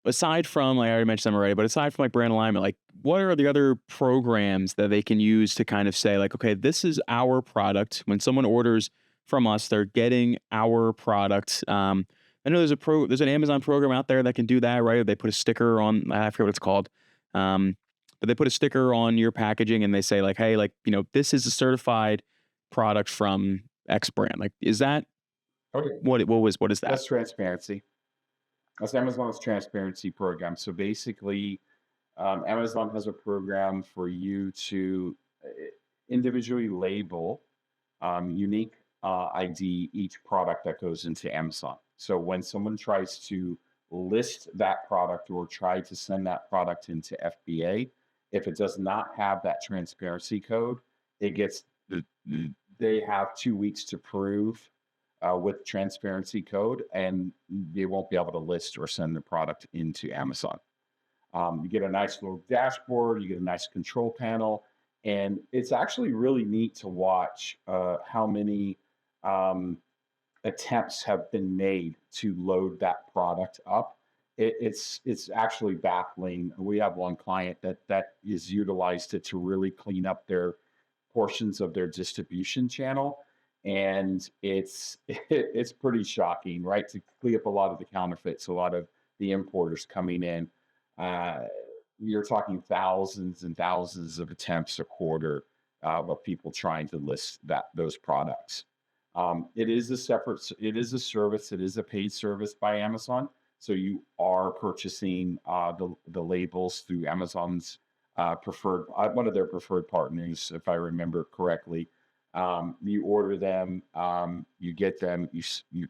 aside from, like I already mentioned them already, but aside from like brand alignment, like what are the other programs that they can use to kind of say like, okay, this is our product. When someone orders from us, they're getting our product. I know there's an Amazon program out there that can do that, right? They put a sticker on, I forget what it's called. Um, but they put a sticker on your packaging and they say like, hey, like, this is a certified product from X brand. Like, is that Okay, what is that? that's transparency. That's Amazon's transparency program. So basically, Amazon has a program for you to individually label unique ID each product that goes into Amazon. So when someone tries to list that product or try to send that product into FBA, if it does not have that transparency code, it gets they have 2 weeks to prove with transparency code, and they won't be able to list or send the product into Amazon. You get a nice little dashboard, you get a nice control panel, and it's actually really neat to watch how many um, attempts have been made to load that product up. It's actually baffling. We have one client that is utilized it to really clean up their portions of their distribution channel, and it's pretty shocking, right? To clean up a lot of the counterfeits, a lot of the importers coming in. Uh, you're talking thousands and thousands of attempts a quarter of people trying to list those products. It is a service. It is a paid service by Amazon. So you are purchasing the labels through Amazon's preferred one of their preferred partners, if I remember correctly. You order them, you get them, you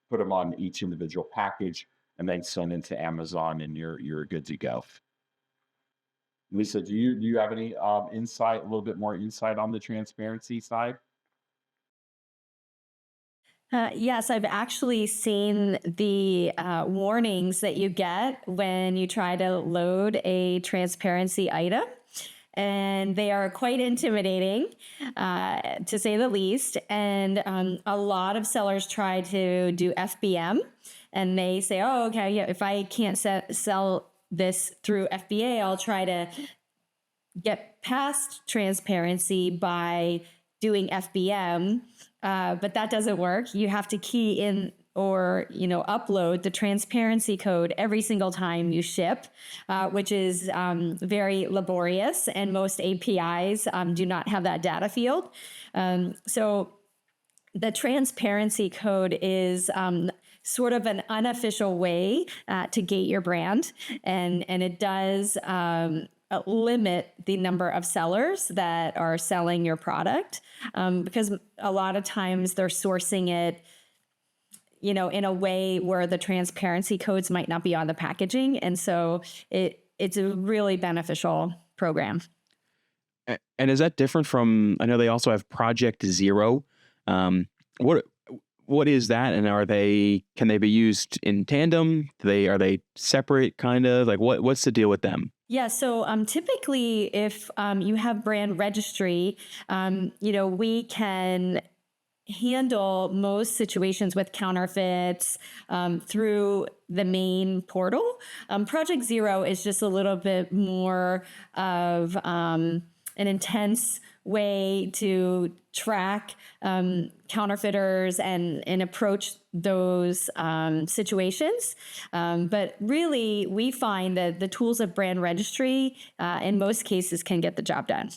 put them on each individual package, and then send it to Amazon, and you're good to go. Lisa, do you have any insight, a little bit more insight on the transparency side? Yes, I've actually seen the warnings that you get when you try to load a transparency item. And they are quite intimidating, to say the least. And a lot of sellers try to do FBM and they say, oh, okay, yeah, if I can't sell this through FBA, I'll try to get past transparency by doing FBM, but that doesn't work. You have to key in or upload the transparency code every single time you ship, which is very laborious, and most APIs do not have that data field. So the transparency code is sort of an unofficial way to gate your brand, and it does limit the number of sellers that are selling your product, because a lot of times they're sourcing it in a way where the transparency codes might not be on the packaging. And so it's a really beneficial program. And is that different from? I know they also have Project Zero. Um, what what is that? And can they be used in tandem? Are they separate? Kind of like what's the deal with them? Yeah, so typically, if you have brand registry, we can handle most situations with counterfeits through the main portal. Project Zero is just a little bit more of an intense way to track counterfeiters and approach those situations. But really, we find that the tools of brand registry in most cases can get the job done.